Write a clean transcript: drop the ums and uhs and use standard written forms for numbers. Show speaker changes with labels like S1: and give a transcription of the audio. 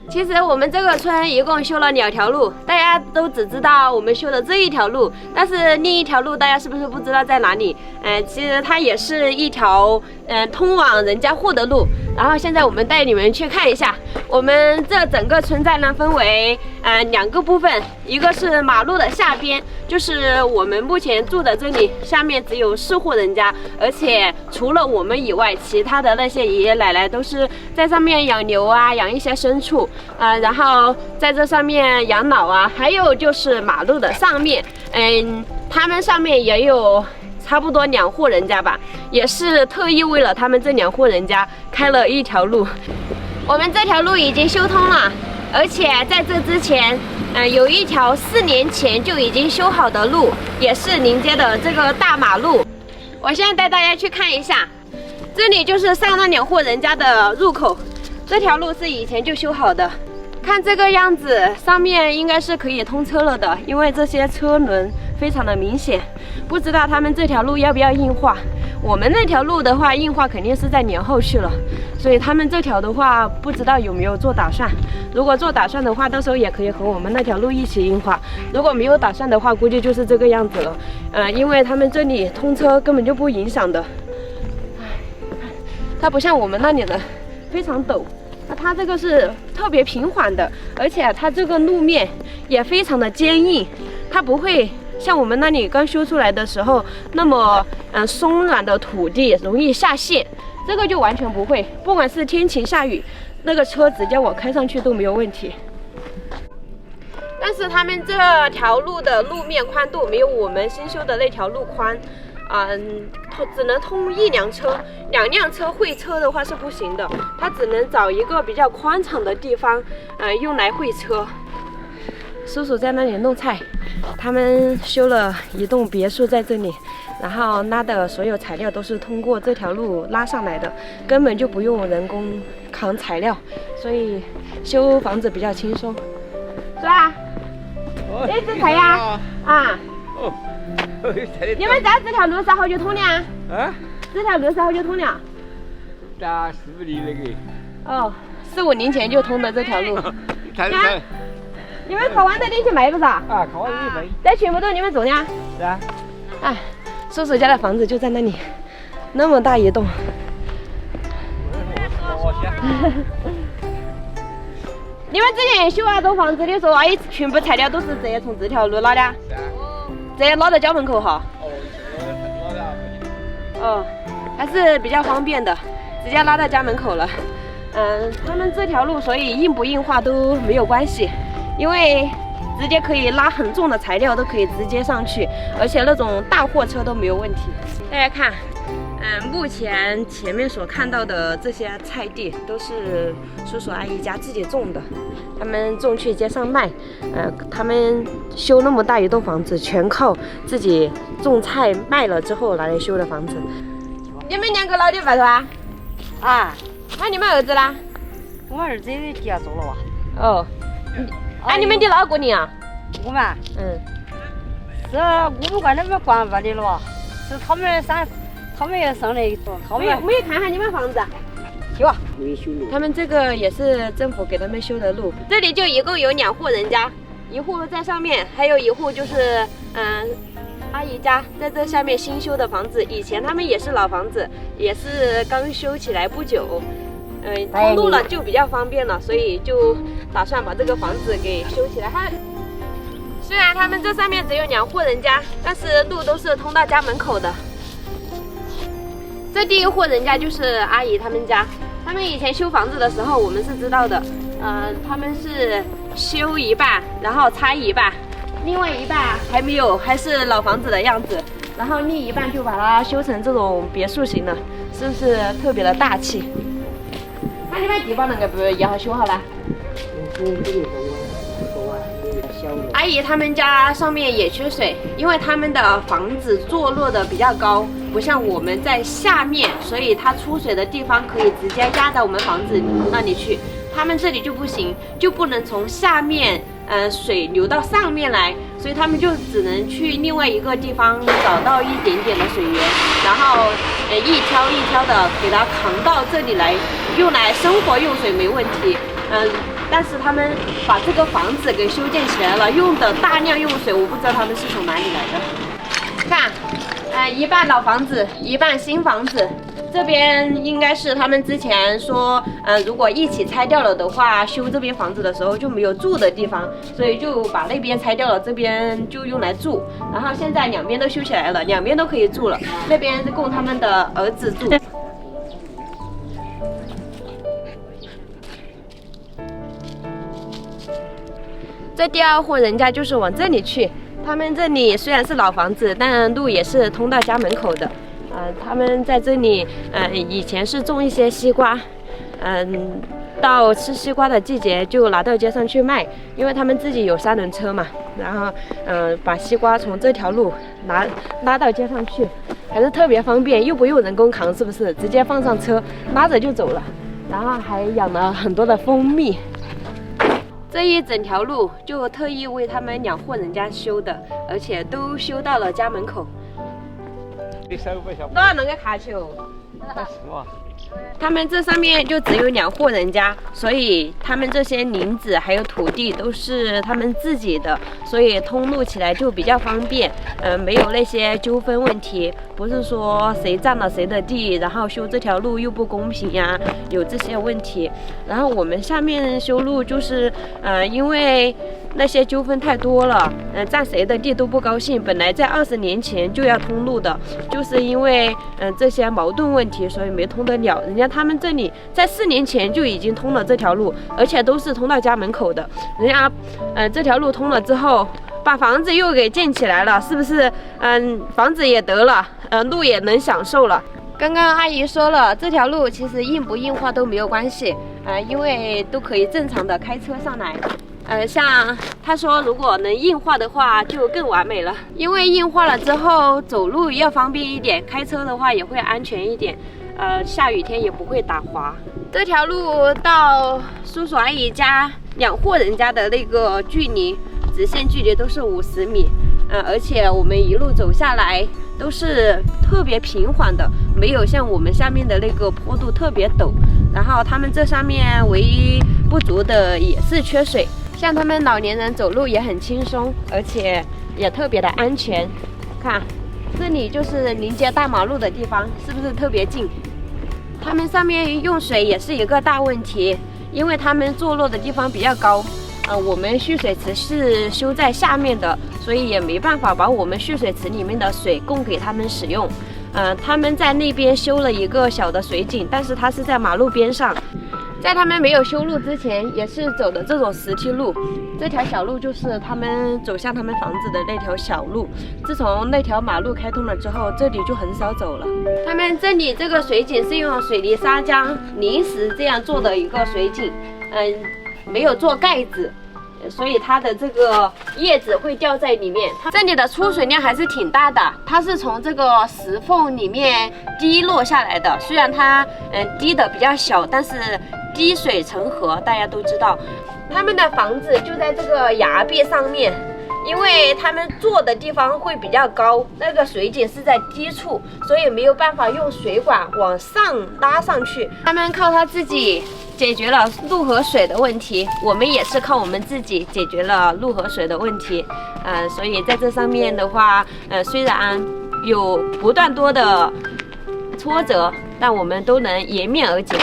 S1: 其实我们这个村一共修了2条路，大家都只知道我们修的这一条路，但是另一条路大家是不是不知道在哪里？其实它也是一条通往人家户的路。然后现在我们带你们去看一下，我们这整个村寨呢分为2个部分，一个是马路的下边，就是我们目前住的这里，下面只有4户人家，而且除了我们以外，其他的那些爷爷奶奶都是在上面养牛啊，养一些牲畜。然后在这上面养老啊，还有就是马路的上面，他们上面也有差不多2户人家吧，也是特意为了他们这2户人家开了一条路。我们这条路已经修通了，而且在这之前，有一条4年前就已经修好的路，也是临街的这个大马路。我现在带大家去看一下，这里就是上那2户人家的入口。这条路是以前就修好的，看这个样子，上面应该是可以通车了的，因为这些车轮非常的明显。不知道他们这条路要不要硬化？我们那条路的话，硬化肯定是在年后去了，所以他们这条的话，不知道有没有做打算。如果做打算的话，到时候也可以和我们那条路一起硬化；如果没有打算的话，估计就是这个样子了。因为他们这里通车根本就不影响的。它不像我们那里的非常陡。它这个是特别平缓的，而且它这个路面也非常的坚硬，它不会像我们那里刚修出来的时候那么松软的土地容易下陷，这个就完全不会，不管是天晴下雨，那个车直接我开上去都没有问题。但是他们这条路的路面宽度没有我们新修的那条路宽。只能通1辆车，2辆车会车的话是不行的，它只能找一个比较宽敞的地方，用来会车。叔叔在那里弄菜，他们修了一栋别墅在这里，然后拉的所有材料都是通过这条路拉上来的，根本就不用人工扛材料，所以修房子比较轻松，是吧？这是谁呀？你们这条路是好久通的啊？这条路是好久通的啊？
S2: 打4、5年那
S1: 个。4、5年前就通的这条路。你们烤完的你去卖不是？
S2: 烤完的卖。
S1: 这全部都是你们种的啊？
S2: 是啊。
S1: 叔叔家的房子就在那里，那么大一栋。你们之前修这房子的时候，阿姨全部材料都是直接从这条路拉的？
S2: 是啊。
S1: 直接拉到家门口哈。还是比较方便的，直接拉到家门口了。他们这条路所以硬不硬化都没有关系，因为直接可以拉很重的材料都可以直接上去，而且那种大货车都没有问题。大家看，目前前面所看到的这些菜地都是叔叔阿姨家自己种的，他们种去街上卖。他们修那么大一栋房子，全靠自己种菜卖了之后拿来修的房子。你们2个老的外头啊？那你们儿子呢？
S3: 我们儿子也结束了哇。
S1: 你们的老过年啊？
S3: 我们是我们管他们管不的了哇，是他们也生了一栋，
S1: 没有看看你们房子？
S3: 有啊，
S1: 他们这个也是政府给他们修的路，这里就一共有2户人家，1户在上面，还有1户就是阿姨家在这下面新修的房子，以前他们也是老房子，也是刚修起来不久，通路了就比较方便了，所以就打算把这个房子给修起来。虽然他们这上面只有2户人家，但是路都是通到家门口的。这第1户人家就是阿姨他们家，他们以前修房子的时候我们是知道的，他们是修一半，然后拆一半，另外一半还没有，还是老房子的样子，然后另一半就把它修成这种别墅型的，是不是特别的大气？那你们地方那个不也好修好了？阿姨他们家上面也缺水，因为他们的房子坐落的比较高，不像我们在下面，所以它出水的地方可以直接压到我们房子那里去。他们这里就不行，就不能从下面水流到上面来，所以他们就只能去另外一个地方找到一点点的水源，然后一挑一挑的给它扛到这里来，用来生活用水没问题。但是他们把这个房子给修建起来了，用的大量用水，我不知道他们是从哪里来的。看，一半老房子，一半新房子。这边应该是他们之前说，如果一起拆掉了的话，修这边房子的时候就没有住的地方，所以就把那边拆掉了，这边就用来住。然后现在两边都修起来了，两边都可以住了，那边是供他们的儿子住。这第二户人家就是往这里去，他们这里虽然是老房子，但路也是通到家门口的。他们在这里，以前是种一些西瓜，到吃西瓜的季节就拿到街上去卖，因为他们自己有3轮车嘛，然后，把西瓜从这条路拉到街上去，还是特别方便，又不用人工扛，是不是？直接放上车，拉着就走了。然后还养了很多的蜂蜜。这一整条路就特意为他们2户人家修的，而且都修到了家门口。多少能个卡球？他们这上面就只有2户人家，所以他们这些林子还有土地都是他们自己的，所以通路起来就比较方便，没有那些纠纷问题，不是说谁占了谁的地，然后修这条路又不公平呀，有这些问题。然后我们下面修路就是，因为那些纠纷太多了，占谁的地都不高兴。本来在20年前就要通路的，就是因为这些矛盾问题，所以没通得了。人家他们这里在4年前就已经通了这条路，而且都是通到家门口的。人家这条路通了之后，把房子又给建起来了，是不是？房子也得了，路也能享受了。刚刚阿姨说了，这条路其实硬不硬化都没有关系，因为都可以正常的开车上来。像他说，如果能硬化的话就更完美了，因为硬化了之后走路要方便一点，开车的话也会安全一点，下雨天也不会打滑。这条路到叔叔阿姨家2户人家的那个距离，直线距离都是50米，而且我们一路走下来都是特别平缓的，没有像我们下面的那个坡度特别陡。然后他们这上面唯一不足的也是缺水。像他们老年人走路也很轻松，而且也特别的安全。看，这里就是临接大马路的地方，是不是特别近？他们上面用水也是一个大问题，因为他们坐落的地方比较高，我们蓄水池是修在下面的，所以也没办法把我们蓄水池里面的水供给他们使用。他们在那边修了一个小的水井，但是它是在马路边上。在他们没有修路之前，也是走的这种石梯路。这条小路就是他们走向他们房子的那条小路。自从那条马路开通了之后，这里就很少走了。他们这里这个水井是用水泥砂浆临时这样做的一个水井，没有做盖子。所以它的这个叶子会掉在里面，它这里的出水量还是挺大的，它是从这个石缝里面滴落下来的。虽然它滴的比较小，但是滴水成河，大家都知道。他们的房子就在这个崖壁上面，因为他们坐的地方会比较高，那个水井是在低处，所以没有办法用水管往上拉上去。他们靠他自己解决了路和水的问题，我们也是靠我们自己解决了路和水的问题。所以在这上面的话，虽然有不断多的挫折，但我们都能迎面而解。